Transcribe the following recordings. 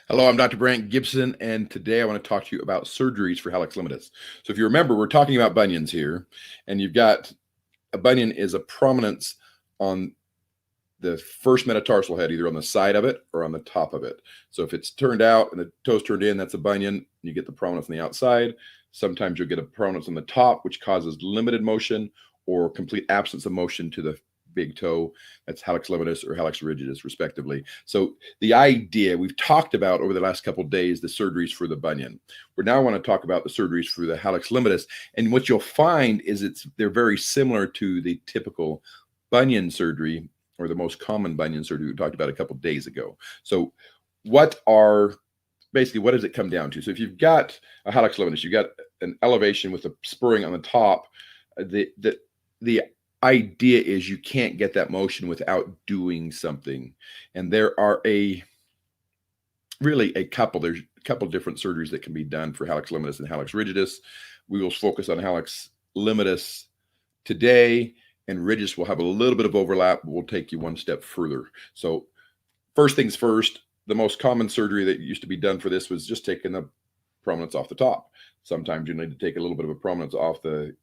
Hello, I'm Dr. Brandt Gibson, and today I want to talk to you about surgeries for Hallux Limitus. So if you remember, we're talking about bunions here, and you've got a bunion is a prominence on the first metatarsal head, either on the side of it or on the top of it. So if it's turned out and the toe's turned in, that's a bunion. You get the prominence on the outside. Sometimes you'll get a prominence on the top, which causes limited motion or complete absence of motion to the big toe. That's hallux limitus or hallux rigidus, respectively. So the idea we've talked about over the last couple of days, the surgeries for the bunion. We now want to talk about the surgeries for the hallux limitus. And what you'll find is they're very similar to the typical bunion surgery, or the most common bunion surgery we talked about a couple of days ago. So what does it come down to? So if you've got a hallux limitus, you've got an elevation with a spurring on the top, the idea is you can't get that motion without doing something. And there are there's a couple different surgeries that can be done for hallux limitus and hallux rigidus. We will focus on hallux limitus today, and rigidus will have a little bit of overlap, but we'll take you one step further. So first things first, the most common surgery that used to be done for this was just taking the prominence off the top. Sometimes you need to take a little bit of a prominence off the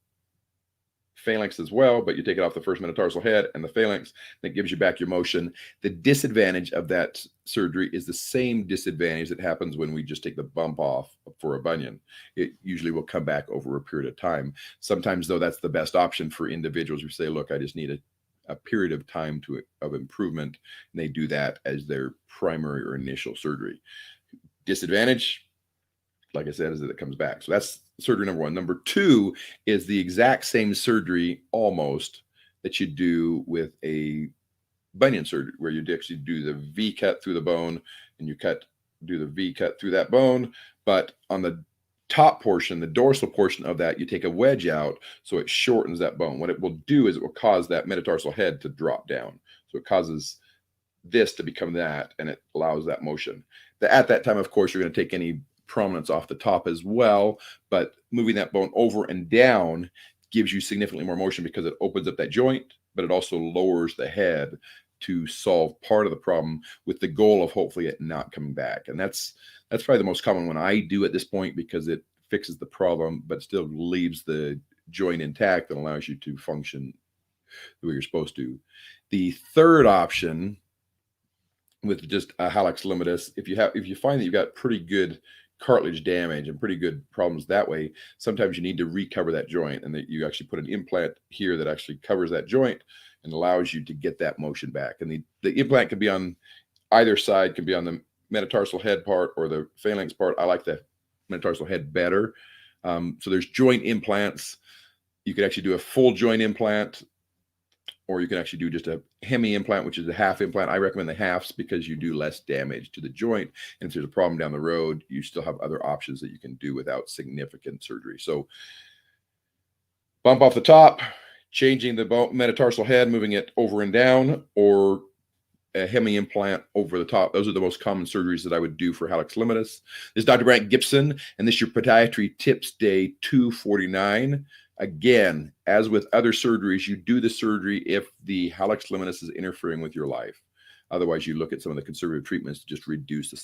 phalanx as well, but you take it off the first metatarsal head and the phalanx, that gives you back your motion. The disadvantage of that surgery is the same disadvantage that happens when we just take the bump off for a bunion. It usually will come back over a period of time. Sometimes, though, that's the best option for individuals who say, look, I just need a period of time of improvement, and they do that as their primary or initial surgery. Disadvantage, like I said, is that it comes back. So that's surgery number one. Number two is the exact same surgery almost that you do with a bunion surgery, where you actually do the V cut through the bone, and you do the V cut through that bone. But on the top portion, the dorsal portion of that, you take a wedge out, so it shortens that bone. What it will do is it will cause that metatarsal head to drop down. So it causes this to become that, and it allows that motion. At that time, of course, you're going to take any prominence off the top as well, but moving that bone over and down gives you significantly more motion because it opens up that joint, but it also lowers the head to solve part of the problem, with the goal of hopefully it not coming back. And that's probably the most common one I do at this point, because it fixes the problem but still leaves the joint intact and allows you to function the way you're supposed to. The third option with just a hallux limitus, if you find that you've got pretty good cartilage damage and pretty good problems that way, sometimes you need to recover that joint, and that you actually put an implant here that actually covers that joint and allows you to get that motion back. And the implant can be on either side, can be on the metatarsal head part or the phalanx part. I like the metatarsal head better. So there's joint implants. You could actually do a full joint implant, or you can actually do just a hemi implant, which is a half implant. I recommend the halves because you do less damage to the joint. And if there's a problem down the road, you still have other options that you can do without significant surgery. So bump off the top, changing the metatarsal head, moving it over and down, or a hemi implant over the top. Those are the most common surgeries that I would do for hallux limitus. This is Dr. Brandt Gibson, and this is your Podiatry Tips Day 249. Again, as with other surgeries, you do the surgery if the hallux limitus is interfering with your life. Otherwise, you look at some of the conservative treatments to just reduce the